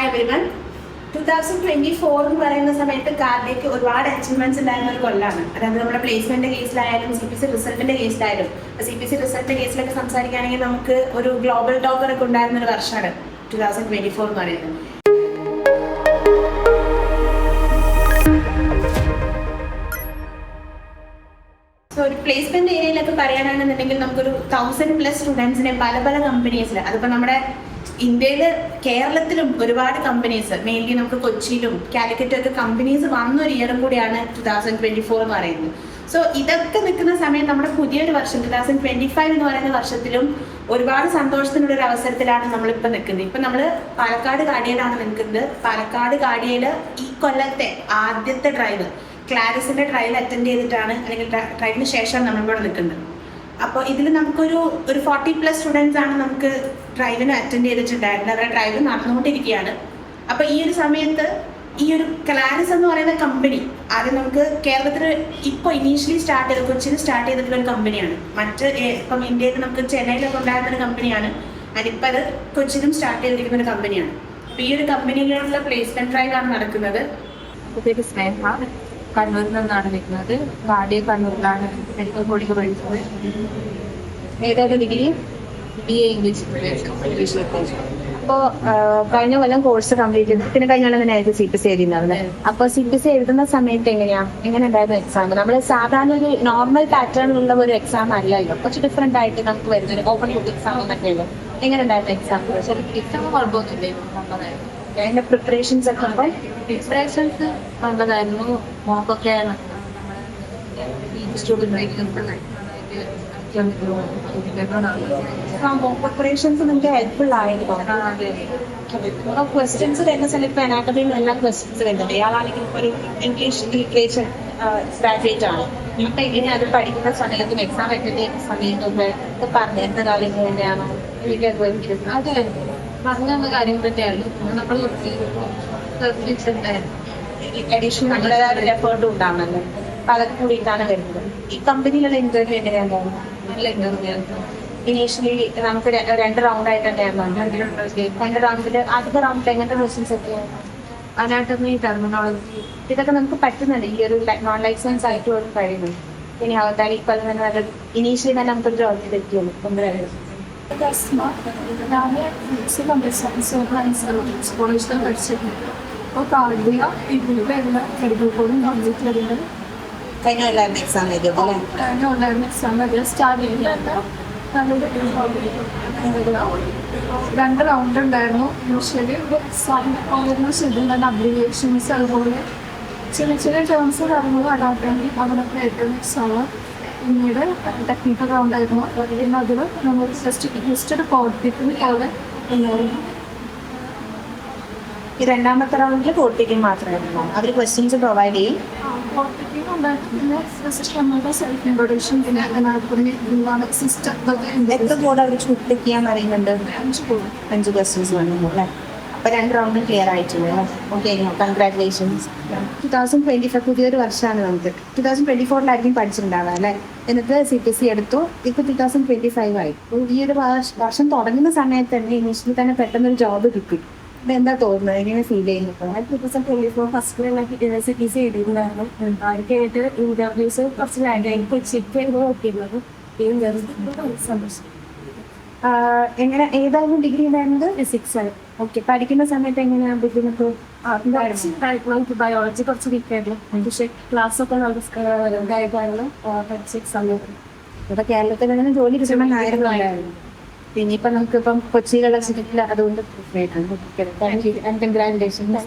Hi everyone. 2024 എന്ന് പറയുന്ന സമയത്ത് കാർഡിയക്ക് ഒരുപാട് അച്ചീവ്മെന്റ്സ് ഉണ്ടായിരുന്ന ഒരു കൊല്ലാണ്. അതായത് നമ്മുടെ പ്ലേസ്മെന്റ് കേസിലായാലും CPC റിസൾട്ടിന്റെ കേസിലായാലും. CPC റിസൾട്ടിന്റെ കേസിലൊക്കെ സംസാരിക്കുകയാണെങ്കിൽ നമുക്ക് ഒരു ഗ്ലോബൽ ടോക്കർ ഒക്കെ ഉണ്ടായിരുന്ന ഒരു വർഷമാണ് 2024 എന്ന് പറയുന്നത്. സോ ഒരു പ്ലേസ്മെന്റ് ഏരിയയിലൊക്കെ പറയാനാണെന്നുണ്ടെങ്കിൽ നമുക്കൊരു 1000+ സ്റ്റുഡൻസിനെ പല പല കമ്പനീസിൽ, അതിപ്പോൾ നമ്മുടെ ഇന്ത്യയിൽ കേരളത്തിലും ഒരുപാട് കമ്പനീസ്, മെയിൻലി നമുക്ക് കൊച്ചിയിലും കാലിക്കറ്റും ഒക്കെ കമ്പനീസ് വന്നൊരു ഇയറും കൂടിയാണ് 2024 എന്ന് പറയുന്നത്. സോ ഇതൊക്കെ നിൽക്കുന്ന സമയം നമ്മുടെ പുതിയൊരു വർഷം 2025 എന്ന് പറയുന്ന വർഷത്തിലും ഒരുപാട് സന്തോഷത്തിനുള്ള ഒരു അവസരത്തിലാണ് നമ്മളിപ്പോൾ നിൽക്കുന്നത്. ഇപ്പം നമ്മൾ പാലക്കാട് കാടിയയിലാണ് നിൽക്കുന്നത്. പാലക്കാട് കാടിയയിൽ ഈ കൊല്ലത്തെ ആദ്യത്തെ ഡ്രൈവ് ക്ലാരിസിന്റെ ട്രയൽ അറ്റൻഡ് ചെയ്തിട്ടാണ്, അല്ലെങ്കിൽ ട്രയലിന് ശേഷം നമ്മളിവിടെ നിൽക്കുന്നത്. അപ്പോൾ ഇതിൽ നമുക്കൊരു 40+ സ്റ്റുഡൻസ് ആണ് നമുക്ക് ഡ്രൈവിന് അറ്റൻഡ് ചെയ്തിട്ടുണ്ടായിരുന്നത്. അവരുടെ ഡ്രൈവ് നടന്നുകൊണ്ടിരിക്കുകയാണ്. അപ്പോൾ ഈ ഒരു സമയത്ത് ഈ ഒരു ക്ലാരിസ് എന്ന് പറയുന്ന കമ്പനി ആദ്യം നമുക്ക് കേരളത്തിൽ ഇപ്പോൾ ഇനീഷ്യലി സ്റ്റാർട്ട് ചെയ്ത് കൊച്ചിയിൽ സ്റ്റാർട്ട് ചെയ്തിട്ടുള്ള ഒരു കമ്പനിയാണ്. മറ്റ് ഇപ്പം ഇന്ത്യയിൽ നമുക്ക് ചെന്നൈയിലൊക്കെ ഉണ്ടായിരുന്ന ഒരു കമ്പനിയാണ്. അതിപ്പോൾ അത് കൊച്ചിയിലും സ്റ്റാർട്ട് ചെയ്തിരിക്കുന്ന ഒരു കമ്പനിയാണ്. അപ്പോൾ ഈ ഒരു കമ്പനിയിലുള്ള പ്ലേസ്മെന്റ് ഡ്രൈവാണ് നടക്കുന്നത്. കണ്ണൂരിൽ നിന്നാണ് നിൽക്കുന്നത്. കാർഡിയ കണ്ണൂരിലാണ് മെഡിക്കൽ കോഡിങ് പഠിച്ചത്. ഏതായാലും ഡിഗ്രി BA ഇംഗ്ലീഷ്. അപ്പോൾ കഴിഞ്ഞ കൊല്ലം കോഴ്സ് കംപ്ലീറ്റ് ചെയ്തു. പിന്നെ കഴിഞ്ഞ കൊല്ലം തന്നെ CPC എഴുതുന്നത്. അപ്പോൾ CPC എഴുതുന്ന സമയത്ത് എങ്ങനെ ഉണ്ടായിരുന്നു എക്സാം? നമ്മൾ സാധാരണ ഒരു നോർമൽ പാറ്റേണിലുള്ള ഒരു എക്സാം അല്ലല്ലോ, കുറച്ച് ഡിഫറെന്റ് ആയിട്ട് നമുക്ക് വരുന്നത് ഓപ്പൺ ബുക്ക് എക്സാം എന്നൊക്കെ ഉള്ളൂ. എങ്ങനെ ഉണ്ടായിരുന്നു എക്സാം? എക്സാം കുഴപ്പമൊന്നുമില്ല. അതിന്റെ പ്രിപ്പറേഷൻസ് ഒക്കെ ഉണ്ടോ? പ്രിപ്പറേഷൻസ് നല്ലതായിരുന്നു. മോക്കൊക്കെ പ്രിപ്പറേഷൻസ് നിങ്ങൾക്ക് ഹെൽപ്ഫുൾ ആയിരുന്നു. ക്വസ്റ്റ്യൻസ് വരുന്ന സമയത്ത് അനാട്ടമിയിൽ എല്ലാം ക്വസ്റ്റ്യൻസ് വരുന്നുണ്ട്. ഇയാളാണെങ്കിൽ ഒരു ഇംഗ്ലീഷ് ലിറ്ററേച്ചർ ഗ്രാജുവേറ്റ് ആണ്. അപ്പൊ ഇങ്ങനെ അത് പഠിക്കുന്ന സമയത്തും എക്സാം അറ്റൻഡ് ചെയ്യുന്ന സമയത്തൊക്കെ പറഞ്ഞിരുന്ന കാര്യങ്ങൾ തന്നെയാണോ? അതെ, പറഞ്ഞ കാര്യങ്ങൾ തന്നെയായിരുന്നു. നമ്മൾ അഡീഷണൽ നമ്മുടേതായ ഒരു എഫേർട്ടും ഉണ്ടാവണല്ലോ. അപ്പൊ അതൊക്കെ കൂടിയിട്ടാണ് വരുന്നത്. ഈ കമ്പനിയിലുള്ള ഇന്റർവ്യൂ എങ്ങനെയാണ്? നല്ല ഇന്റർവ്യൂ ആയിരുന്നു. ഇനീഷ്യലി നമുക്ക് 2 റൗണ്ട് ആയിട്ട് തന്നെയായിരുന്നു. 2 റൗണ്ടിൽ ആദ്യത്തെ റൗണ്ടിൽ എങ്ങനത്തെ ക്വസ്റ്റ്യൻസ് ഒക്കെയാണ്? അനാട്ടമി, ടെർമിനോളജി, ഇതൊക്കെ നമുക്ക് പറ്റുന്നുണ്ട് ഈ ഒരു നോൺ ലൈസൻസ് ആയിട്ട് പോലും കഴിയുന്നുണ്ട്. ഇനി അവതാരി ഇപ്പം തന്നെ നല്ല ഇനീഷ്യലി തന്നെ നമുക്കൊരു ജോബ് തെറ്റിയുള്ളൂ. കോളേജിൽ പഠിച്ചിട്ടുണ്ട്. അപ്പോൾ കാർഡിയ ഇതിലുള്ള മെഡിക്കൽ കോഡിങ് കംപ്ലീറ്റ് ചെയ്തിട്ടുണ്ട്. കഴിഞ്ഞ എല്ലാവരും എക്സാം എഴുതിയത് അല്ലേ? കഴിഞ്ഞ ഓൺലൈൻ എക്സാം സ്റ്റാർട്ട് ചെയ്തിട്ടുണ്ട്. 2 റൗണ്ട് ഉണ്ടായിരുന്നു. യൂഷ്വലി എക്സാം ഓരോ ഷെഡ്യൂൾ അബ്രിവേഷൻസ്, അതുപോലെ ചെറിയ ടേംസ് കാര്യങ്ങളും അഡോപ്റ്റ് ചെയ്യണമെങ്കിൽ അതിനൊക്കെ ഏറ്റവും എക്സാം. പിന്നീട് ടെക്നിക്കൽ റൗണ്ട് ആയിരുന്നു. പിന്നെ അതിൽ നമ്മൾ ജസ്റ്റ് ഒരു കോർട്ടിക്കൽ പോലെ ഉണ്ടായിരുന്നു. ഈ രണ്ടാമത്തെ റൗണ്ടിൽ കോർട്ടിക്കിൽ മാത്രമായിരുന്നു. അവർ ക്വസ്റ്റ്യൻസ് പ്രൊവൈഡ് ചെയ്യും. കോർട്ടിക്കൽ ഉണ്ടായിരുന്നു. പിന്നെ ജസ്റ്റ് നമ്മളുടെ സെൽഫ് ഇൻട്രൊഡക്ഷൻ, പിന്നെ എത്ര കോഡ് അവർ ചൂസ് ചെയ്യാൻ അറിയുന്നുണ്ട്? 5 ക്വസ്റ്റ്യൻസ് വേണം അല്ലേ? അപ്പോൾ 2 റൗണ്ട് ക്ലിയർ ആയിട്ടുണ്ട്. Okay, congratulations. 2025 പുതിയൊരു വർഷമാണ് നമുക്ക്. 2024 പഠിച്ചിട്ടുണ്ടാവുക അല്ലേ? എന്നിട്ട് CPC എടുത്തു. ഇപ്പോൾ 2025 ആയി. ഈ ഒരു വർഷം തുടങ്ങുന്ന സമയത്ത് തന്നെ ഇനീഷ്യലി തന്നെ പെട്ടെന്നൊരു ജോബ് കിട്ടി. എന്താ തോന്നുന്നത്? എങ്ങനെ ഫീൽ ചെയ്യുന്നത്? 2024 ഫസ്റ്റ് CPC എഴുതിയിട്ടുണ്ടായിരുന്നു. ആർക്കായിട്ട് ഇന്റർവ്യൂസ് കുറച്ച് ലാഗായി. കൊച്ചിക്ക് നോക്കിയിരുന്നത് സന്തോഷം. എങ്ങനെ ഏതായാലും ഡിഗ്രി ഉണ്ടായിരുന്നത്? ഫിസിക്സ് ആയി. ഓക്കെ, പഠിക്കുന്ന സമയത്ത് എങ്ങനെയാണ് ബുദ്ധിമുട്ട്? ബയോളജി കുറച്ച് വീക്കായിരുന്നു. പക്ഷേ ക്ലാസ്സൊക്കെ നല്ല ഇതായിരുന്നു. പഠിച്ച എക്സാം ഇവിടെ കേരളത്തിൽ തന്നെ ജോലി കിട്ടുന്ന കാര്യങ്ങളുണ്ടായിരുന്നു. പിന്നിപ്പം നമുക്കിപ്പം കൊച്ചിയിലുള്ള സിറ്റിയിൽ അതുകൊണ്ട് താങ്ക് യു ആൻഡ് കൺഗ്രാറ്റുലേഷൻസ്.